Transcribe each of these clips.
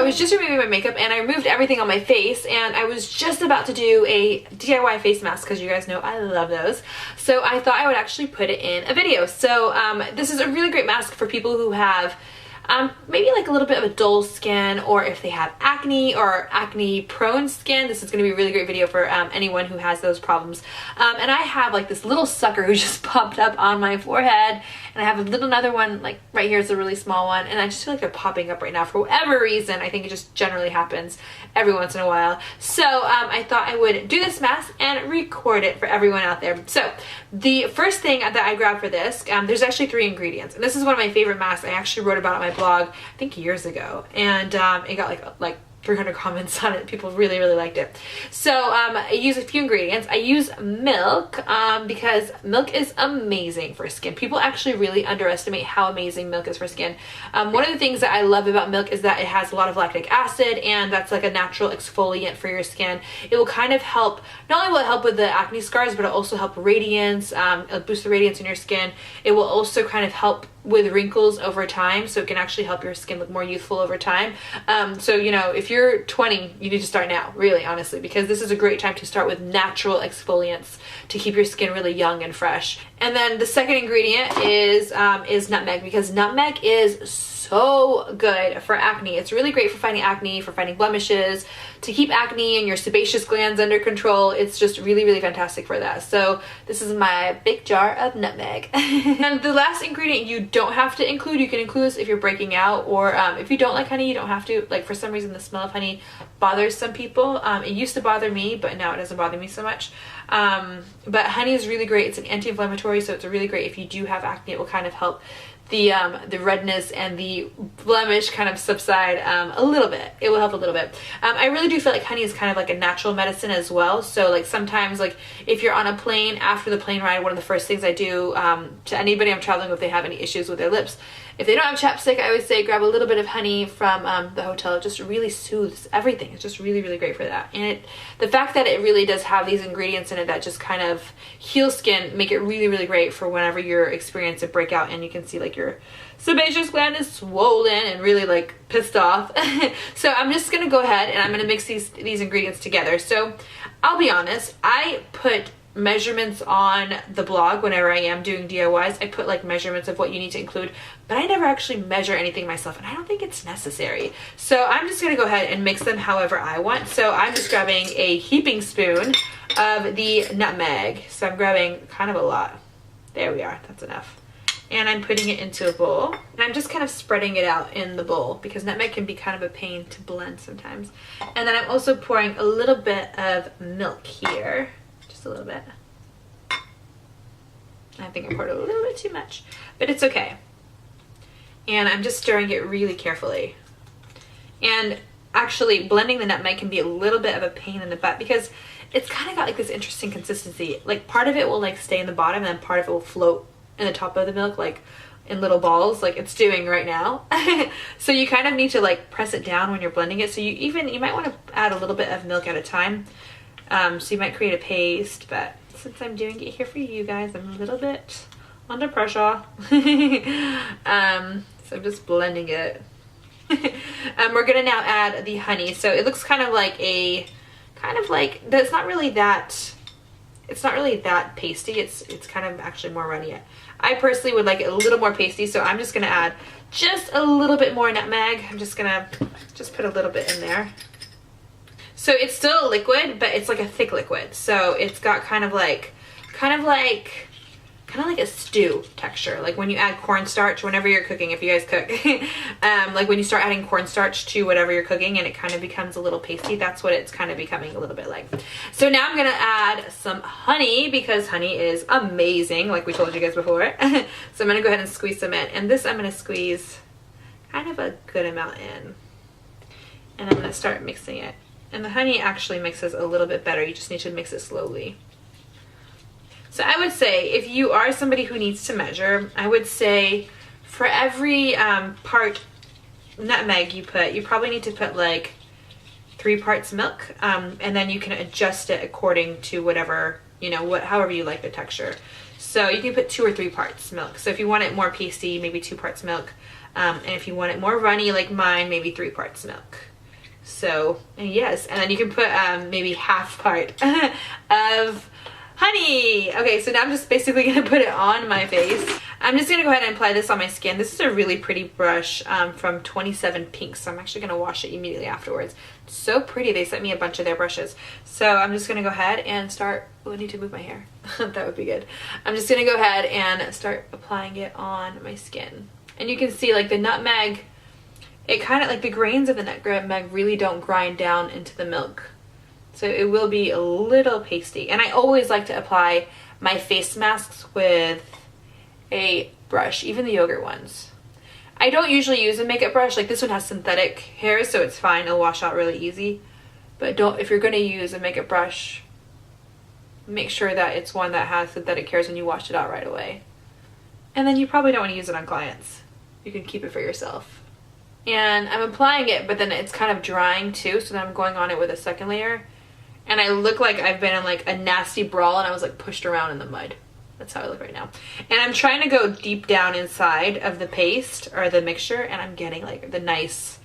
was just removing my makeup and I removed everything on my face, and I was just about to do a DIY face mask because you guys know I love those. So I thought I would actually put it in a video. So this is a really great mask for people who have maybe like a little bit of a dull skin, or if they have acne or acne prone skin. This is going to be a really great video for anyone who has those problems. And I have like this little sucker who just popped up on my forehead, and I have another one like right here is a really small one, and I just feel like they're popping up right now for whatever reason. I think it just generally happens every once in a while. So I thought I would do this mask and record it for everyone out there. So the first thing that I grabbed for this, there's actually 3 ingredients, and this is one of my favorite masks. I actually wrote about it on my blog I think years ago, and it got like 300 comments on it. People really liked it. So I use a few ingredients. I use milk because milk is amazing for skin. People actually really underestimate how amazing milk is for skin. One of the things that I love about milk is that it has a lot of lactic acid, and that's like a natural exfoliant for your skin. It will kind of help, not only will it help with the acne scars, but it'll also help radiance, it'll boost the radiance in your skin. It will also kind of help with wrinkles over time, so it can actually help your skin look more youthful over time. So you know, if you're 20, you need to start now, really, honestly, because this is a great time to start with natural exfoliants to keep your skin really young and fresh. And then the second ingredient is nutmeg, because nutmeg is so good for acne. It's really great for fighting acne, for fighting blemishes, to keep acne and your sebaceous glands under control. It's just really fantastic for that. So this is my big jar of nutmeg. And the last ingredient you don't have to include. You can include this if you're breaking out, or if you don't like honey, you don't have to. Like, for some reason the smell of honey bothers some people. It used to bother me, but now it doesn't bother me so much. But honey is really great. It's an anti-inflammatory, so it's really great if you do have acne. It will kind of help the redness and the blemish kind of subside a little bit. It will help a little bit. I really do feel like honey is kind of like a natural medicine as well. So like sometimes, like if you're on a plane, after the plane ride, one of the first things I do to anybody I'm traveling with, if they have any issues with their lips, if they don't have chapstick, I always say grab a little bit of honey from the hotel. It just really soothes everything. It's just really great for that. And the fact that it really does have these ingredients in it that just kind of heal skin, make it really great for whenever you're experiencing a breakout and you can see like your sebaceous gland is swollen and really like pissed off. So I'm just gonna go ahead and I'm gonna mix these ingredients together. So I'll be honest, I put measurements on the blog whenever I am doing DIYs. I put like measurements of what you need to include, but I never actually measure anything myself, and I don't think it's necessary. So I'm just gonna go ahead and mix them however I want. So I'm just grabbing a heaping spoon of the nutmeg. So I'm grabbing kind of a lot. There we are, that's enough. And I'm putting it into a bowl, and I'm just kind of spreading it out in the bowl because nutmeg can be kind of a pain to blend sometimes. And then I'm also pouring a little bit of milk here. Just a little bit. I think I poured a little bit too much, but it's okay. And I'm just stirring it really carefully. And actually, blending the nutmeg can be a little bit of a pain in the butt because it's kind of got like this interesting consistency. Like part of it will like stay in the bottom, and then part of it will float in the top of the milk, like in little balls, like it's doing right now. So you kind of need to like press it down when you're blending it. So you might want to add a little bit of milk at a time. So you might create a paste, but since I'm doing it here for you guys, I'm a little bit under pressure. So I'm just blending it. We're gonna now add the honey. So it looks kind of like it's not really that pasty. It's kind of actually more runny. I personally would like it a little more pasty, so I'm just gonna add just a little bit more nutmeg. I'm just gonna put a little bit in there. So it's still a liquid, but it's like a thick liquid. So it's got kind of like a stew texture. Like when you add cornstarch, whenever you're cooking, if you guys cook, like when you start adding cornstarch to whatever you're cooking and it kind of becomes a little pasty, that's what it's kind of becoming a little bit like. So now I'm gonna add some honey because honey is amazing, like we told you guys before. So I'm gonna go ahead and squeeze some in. And this I'm gonna squeeze kind of a good amount in. And I'm gonna start mixing it. And the honey actually mixes a little bit better. You just need to mix it slowly. So I would say if you are somebody who needs to measure, I would say for every part nutmeg you put, you probably need to put like 3 parts milk, and then you can adjust it according to whatever, however you like the texture. So you can put 2 or 3 parts milk. So if you want it more pasty, maybe 2 parts milk, and if you want it more runny like mine, maybe 3 parts milk. So yes, and then you can put maybe half part of honey. Okay, so now I'm just basically gonna put it on my face. I'm just gonna go ahead and apply this on my skin. This is a really pretty brush from 27 Pink, so I'm actually gonna wash it immediately afterwards. It's so pretty. They sent me a bunch of their brushes. So I'm just gonna go ahead and start, oh, I need to move my hair. That would be good. I'm just gonna go ahead and start applying it on my skin. And you can see like the nutmeg, it kind of like the grains of the nutmeg really don't grind down into the milk. So it will be a little pasty. And I always like to apply my face masks with a brush, even the yogurt ones. I don't usually use a makeup brush. Like this one has synthetic hairs, so it's fine. It'll wash out really easy. But don't, if you're going to use a makeup brush, make sure that it's one that has synthetic hairs and you wash it out right away. And then you probably don't want to use it on clients. You can keep it for yourself. And I'm applying it, but then it's kind of drying too, so then I'm going on it with a second layer. And I look like I've been in like a nasty brawl and I was like pushed around in the mud. That's how I look right now. And I'm trying to go deep down inside of the paste or the mixture, and I'm getting like the nice,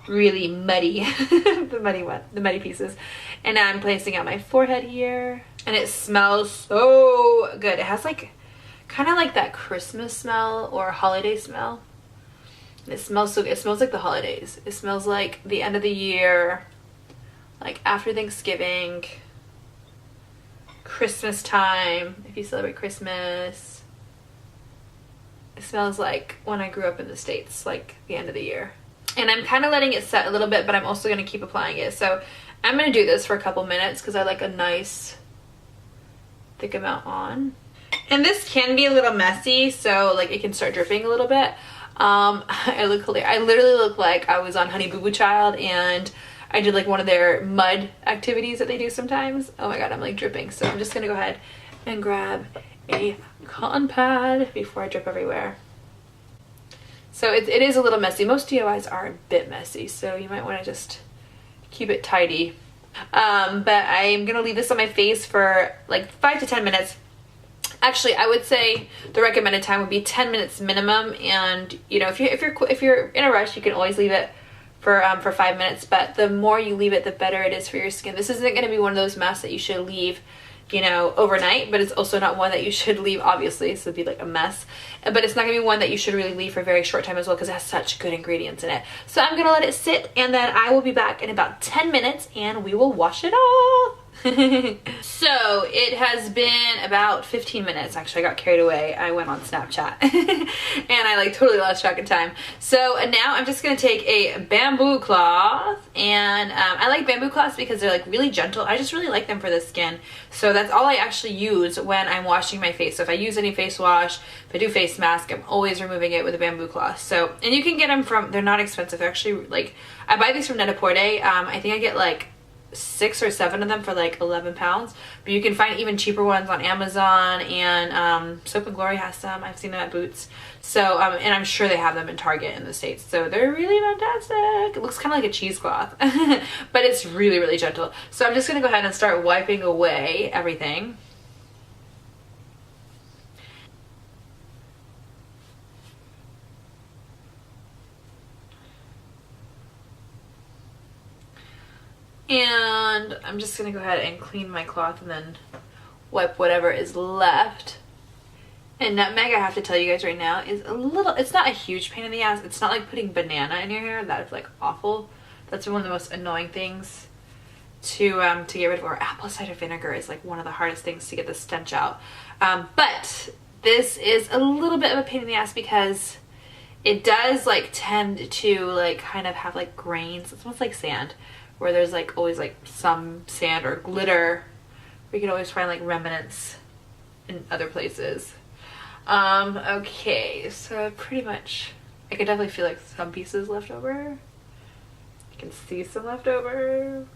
really muddy, the muddy pieces. And now I'm placing on my forehead here, and it smells so good. It has like, kind of like that Christmas smell or holiday smell. And it smells so good. It smells like the holidays. It smells like the end of the year, like after Thanksgiving, Christmas time, if you celebrate Christmas. It smells like when I grew up in the States, like the end of the year. And I'm kind of letting it set a little bit, but I'm also going to keep applying it. So I'm going to do this for a couple minutes because I like a nice thick amount on. And this can be a little messy, so like it can start dripping a little bit. I look hilarious. I literally look like I was on Honey Boo Boo Child and I did like one of their mud activities that they do sometimes. Oh my god, I'm like dripping. So I'm just gonna go ahead and grab a cotton pad before I drip everywhere. So it is a little messy. Most DIYs are a bit messy, so you might want to just keep it tidy. But I'm gonna leave this on my face for like 5 to 10 minutes. Actually, I would say the recommended time would be 10 minutes minimum. And you know, if you're in a rush, you can always leave it for 5 minutes. But the more you leave it, the better it is for your skin. This isn't going to be one of those masks that you should leave, you know, overnight. But it's also not one that you should leave, obviously, so it'd be like a mess. But it's not going to be one that you should really leave for a very short time as well, because it has such good ingredients in it. So I'm going to let it sit, and then I will be back in about 10 minutes, and we will wash it off. So it has been about 15 minutes. Actually, I got carried away. I went on Snapchat and I like totally lost track of time. So now I'm just gonna take a bamboo cloth, and I like bamboo cloths because they're like really gentle. I just really like them for the skin. So that's all I actually use when I'm washing my face. So if I use any face wash, if I do face mask, I'm always removing it with a bamboo cloth. So, and you can get them from, they're not expensive. They're actually like, I buy these from Net-a-Porter. I think I get like 6 or 7 of them for like 11 pounds, but you can find even cheaper ones on Amazon, and Soap and Glory has some. I've seen them at Boots. So and I'm sure they have them in Target in the States. So they're really fantastic. It looks kind of like a cheesecloth, but it's really, really gentle. So I'm just gonna go ahead and start wiping away everything. And I'm just gonna go ahead and clean my cloth and then wipe whatever is left. And nutmeg, I have to tell you guys right now, is a little, it's not a huge pain in the ass. It's not like putting banana in your hair. That is like awful. That's one of the most annoying things to get rid of. Or apple cider vinegar is like one of the hardest things to get the stench out. But this is a little bit of a pain in the ass because it does like tend to like kind of have like grains. It's almost like sand, where there's like always like some sand or glitter. We can always find like remnants in other places. Okay, so pretty much, I can definitely feel like some pieces left over. I can see some left over.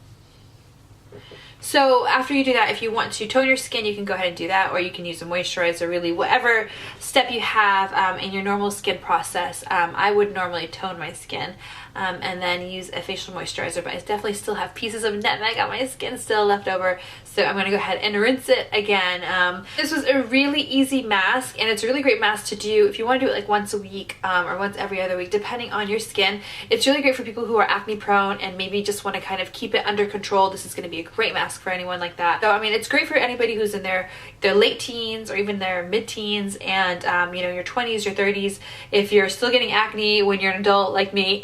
So after you do that, if you want to tone your skin, you can go ahead and do that, or you can use a moisturizer, really whatever step you have in your normal skin process. I would normally tone my skin and then use a facial moisturizer, but I definitely still have pieces of nutmeg on my skin still left over, so I'm going to go ahead and rinse it again. This was a really easy mask, and it's a really great mask to do if you want to do it like once a week or once every other week, depending on your skin. It's really great for people who are acne prone and maybe just want to kind of keep it under control. This is going to be a great mask for anyone like that. So I mean, it's great for anybody who's in their late teens or even their mid-teens, and you know, your 20s, your 30s. If you're still getting acne when you're an adult like me,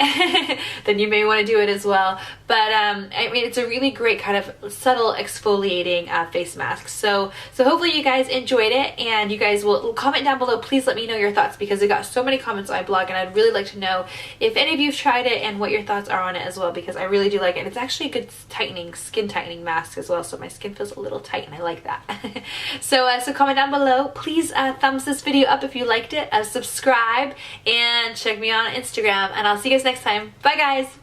then you may want to do it as well. But I mean, it's a really great kind of subtle exfoliating face mask. So hopefully you guys enjoyed it, and you guys will comment down below. Please let me know your thoughts, because I got so many comments on my blog, and I'd really like to know if any of you have tried it and what your thoughts are on it as well, because I really do like it. And it's actually a good skin tightening mask as well, so my skin feels a little tight, and I like that. So comment down below. Please thumbs this video up if you liked it, subscribe, and check me on Instagram, and I'll see you guys next time. Bye guys!